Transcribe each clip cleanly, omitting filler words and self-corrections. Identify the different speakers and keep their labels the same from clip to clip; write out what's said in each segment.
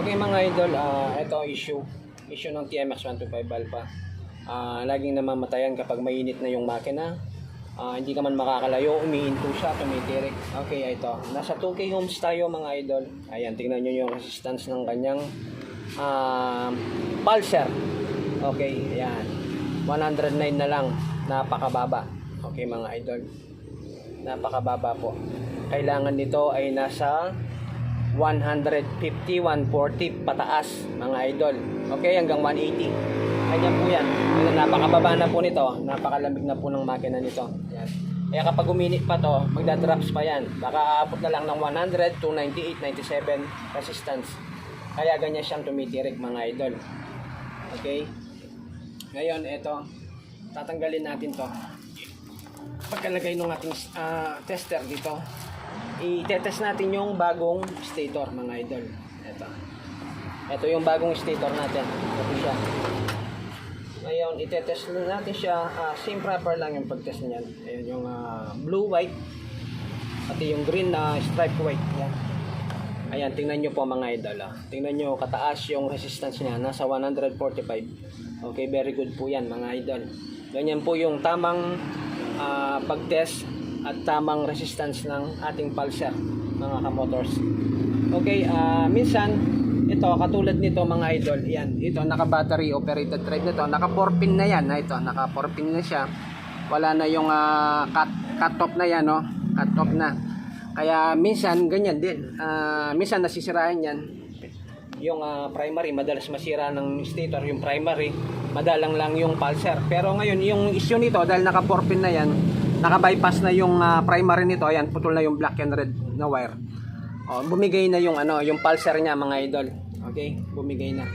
Speaker 1: Okay mga idol, ito issue ng TMX 125 Alpha. Laging namamatayan kapag mainit na yung makina. Hindi ka man makakalayo, umihinto siya, tumitirik. Okay, ito. Nasa 2K ohms tayo mga idol. Ayan, tingnan nyo yung resistance ng kanyang pulser. Okay, ayan. 109 na lang. Napakababa. Okay mga idol. Napakababa po. Kailangan nito ay nasa 150, 140 pataas mga idol. Okay, hanggang 180. Ganyan po yan. Napakababa na po nito. Napakalamig na po ng makina nito. Yan. Kaya kapag uminit pa to, magdadrops pa yan. Baka aabot na lang ng 100 to 98, 97 resistance. Kaya ganyan siyang tumitirik mga idol. Okay. Ngayon, ito. Tatanggalin natin to. Pagkalagay ng ating tester dito, i-test natin yung bagong stator mga idol. Ito yung bagong stator natin. Ito siya. Ngayon, i-test natin siya. Same proper lang yung pag-test niyan. Ayun yung blue, white, pati yung green na stripe white. Yan. Ayan, tingnan nyo po mga idol. Tingnan nyo, kataas yung resistance niya. Nasa 145. Okay, very good po yan mga idol. Ganyan po yung tamang pag-test at tamang resistance ng ating pulser mga kamotors. Okay, minsan ito katulad nito mga idol, yan, ito naka battery operated drive nito, naka 4 pin na yan, ito naka 4 pin na siya, wala na yung cut off na yan, no? Cut off na, kaya minsan ganyan din, minsan nasisirahan yan yung primary, madalas masira ng stator yung primary, madalang lang yung pulser. Pero ngayon yung issue nito, dahil naka 4 pin na yan, naka-bypass na yung primary nito, ayan, putol na yung black and red na wire. Bumigay na yung yung pulser niya mga idol. Okay, bumigay na.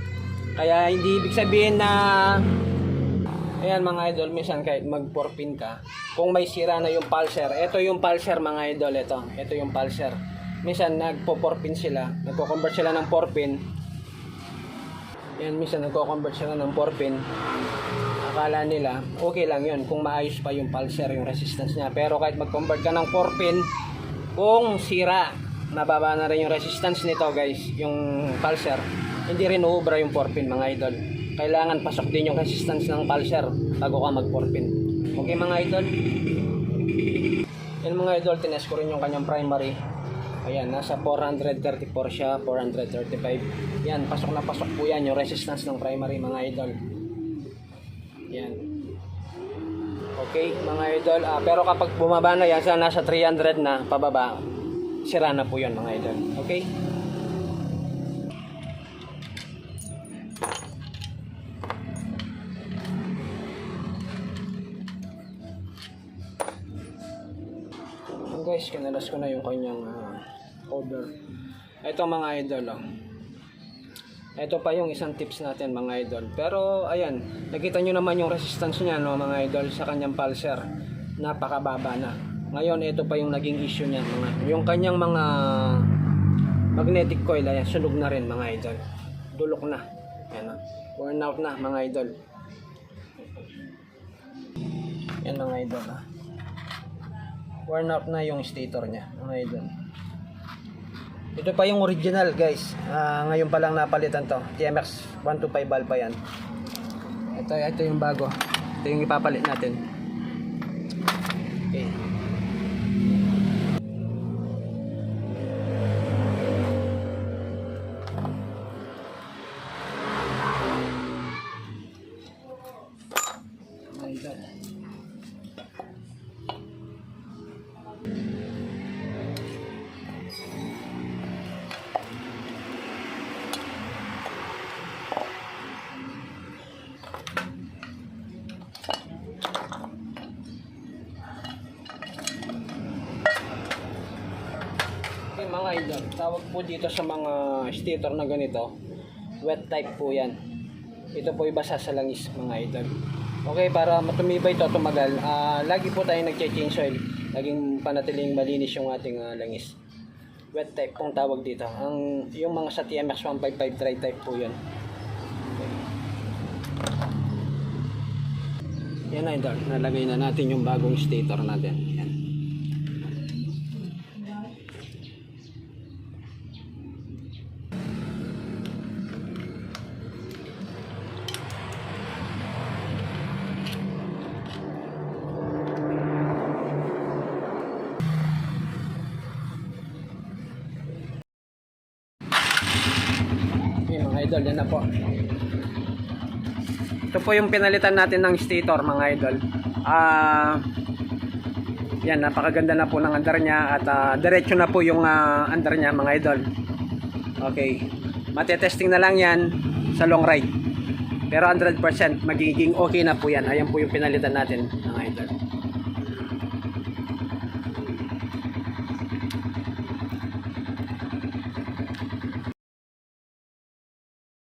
Speaker 1: Kaya hindi ibig sabihin na ayan mga idol, minsan kahit mag 4 pin ka, kung may sira na yung pulser, ito yung pulser mga idol, ito yung pulser. Minsan nagpo 4 pin sila, nagko-convert sila ng 4 pin. Yan, minsan nagko-convert sila ng 4 pin. Akala nila, okay lang yun kung maayos pa yung pulser, yung resistance niya. Pero kahit mag-convert ka ng 4 pin, kung sira, nababa na rin yung resistance nito guys, yung pulser, hindi rin uubra yung 4 pin mga idol. Kailangan pasok din yung resistance ng pulser bago ka mag 4 pin. Okay mga idol? Yan mga idol, tinest ko rin yung kanyang primary. Ayan, nasa 434 siya, 435. Yan, pasok na pasok po yan yung resistance ng primary mga idol. Yan. Okay, mga idol. Pero kapag bumaba na yan, sa nasa 300 na pababa, sira na po yan mga idol. Okay? So guys, kinalas ko na yung kanyang cover. Ito mga idol. Ito pa yung isang tips natin mga idol. Pero ayan, nakita nyo naman yung resistance niya, no, mga idol, sa kanyang pulser. Napakababa na. Ngayon, ito pa yung naging issue niya. Yung kanyang mga magnetic coil, ayan, sunog na rin mga idol. Dulok na. Ayan, worn out na mga idol. Yan mga idol. Worn out na yung stator niya mga idol. Ito pa yung original guys. Ngayon pa lang napalitan to. TMX 125 Alpha yan. Ito yung bago. Ito yung ipapalit natin. Okay. Mga idol, tawag po dito sa mga stator na ganito, wet type po yan. Ito po ibasa sa langis mga idol. Okay, para matumibay ito, tumagal, lagi po tayo nag-change oil, laging panatiling malinis yung ating langis. Wet type pong tawag dito. Yung mga sa TMX 155 dry type po yan. Okay. Yan idol, nalagay na natin yung bagong stator natin. Yan. idol, yan na po. Ito po yung pinalitan natin ng stator mga idol. Yan, napakaganda na po ng andar niya at diretso na po yung andar niya mga idol. Okay. Matetesting na lang yan sa long ride. Pero 100% magiging okay na po yan. Ayan po yung pinalitan natin mga idol.